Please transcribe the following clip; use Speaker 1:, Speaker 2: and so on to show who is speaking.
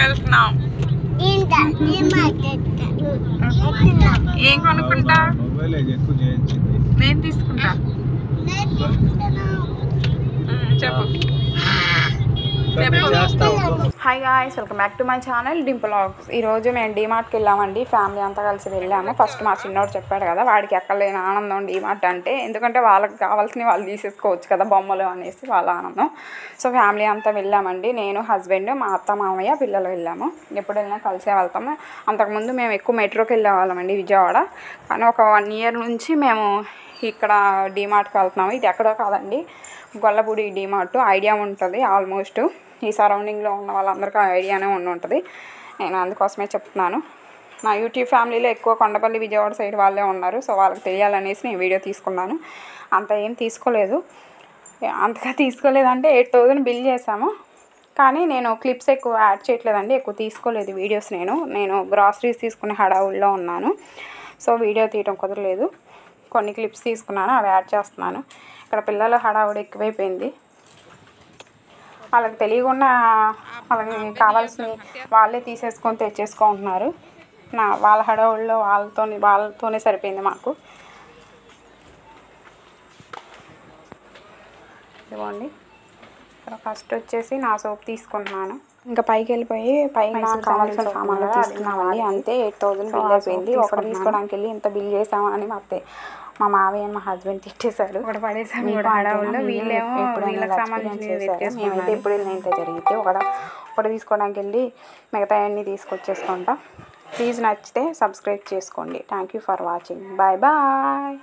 Speaker 1: వెళ్తున్నాం. ఏం కొనుక్కుంటా? నేను తీసుకుంటా. చెప్పు. Hi guys, welcome back to my channel Dimple vlogs. ఈరోజు మేము డీమార్ట్కి వెళ్ళామండి. ఫ్యామిలీ అంతా కలిసి వెళ్ళాము. ఫస్ట్ మా చిన్నోడు చెప్పాడు కదా, వాడికి ఎక్కలేని ఆనందం డీమార్ట్ అంటే. ఎందుకంటే వాళ్ళకి కావాల్సినవి వాళ్ళు తీసేసుకోవచ్చు కదా, బొమ్మలు అనేసి వాళ్ళ ఆనందం. సో ఫ్యామిలీ అంతా వెళ్ళామండి. నేను, హస్బెండ్, మా అత్త, మామయ్య, పిల్లలు వెళ్ళాము. ఎప్పుడు వెళ్ళినా కలిసే వెళ్తాము. అంతకుముందు మేము ఎక్కువ మెట్రోకి వెళ్ళేవాళ్ళమండి విజయవాడ. కానీ ఒక 1 year నుంచి మేము ఇక్కడ డీమార్ట్కి వెళ్తున్నాము. ఇది ఎక్కడో కాదండి, గొల్లపూడి డీమార్ట్. ఐడియా ఉంటుంది ఆల్మోస్ట్. ఈ సరౌండింగ్లో ఉన్న వాళ్ళందరికీ ఐడియానే ఉంటుంది. నేను అందుకోసమే చెప్తున్నాను. నా యూట్యూబ్ ఫ్యామిలీలో ఎక్కువ కొండపల్లి, విజయవాడ సైడ్ వాళ్ళే ఉన్నారు. సో వాళ్ళకి తెలియాలనేసి నేను వీడియో తీసుకున్నాను. అంత ఏం తీసుకోలేదు. అంతగా తీసుకోలేదంటే 8,000 బిల్ చేశాము. కానీ నేను క్లిప్స్ ఎక్కువ యాడ్ చేయట్లేదండి, ఎక్కువ తీసుకోలేదు వీడియోస్. నేను గ్రాసరీస్ తీసుకునే హడావుల్లో ఉన్నాను. సో వీడియో తీయడం కుదరలేదు. కొన్ని క్లిప్స్ తీసుకున్నాను, అవి యాడ్ చేస్తున్నాను. ఇక్కడ పిల్లల హడావుడి ఎక్కువైపోయింది. వాళ్ళకి తెలియకుండా వాళ్ళకి కావాల్సినవి వాళ్ళే తీసేసుకొని తెచ్చేసుకుంటున్నారు. వాళ్ళ హడావుడిలో వాళ్ళతోనే సరిపోయింది మాకు. ఇదిగోండి, ఇక్కడ ఫస్ట్ వచ్చేసి నా సోప్ తీసుకుంటున్నాను. ఇంకా పైకి వెళ్ళిపోయి నాకు కావాల్సిన సామాన్లు తీసుకున్నామండి. అంతే 8,000 బిల్ అయిపోయింది. ఒకటి తీసుకోవడానికి వెళ్ళి ఇంత బిల్ చేసామా అని మా మావయ్య, మా హస్బెండ్ తిట్టేశారు. ఒకటి పడేసాము హడావుల్లో. వీళ్ళేమో వీళ్ళకి సంబంధించి మేమైతే ఎప్పుడు వెళ్ళినంత జరిగితే ఒకటి తీసుకోవడానికి వెళ్ళి మిగతా అన్నీ తీసుకొచ్చేసుకుంటాం. ప్లీజ్ నచ్చితే సబ్స్క్రైబ్ చేసుకోండి. Thank you for watching. Bye bye.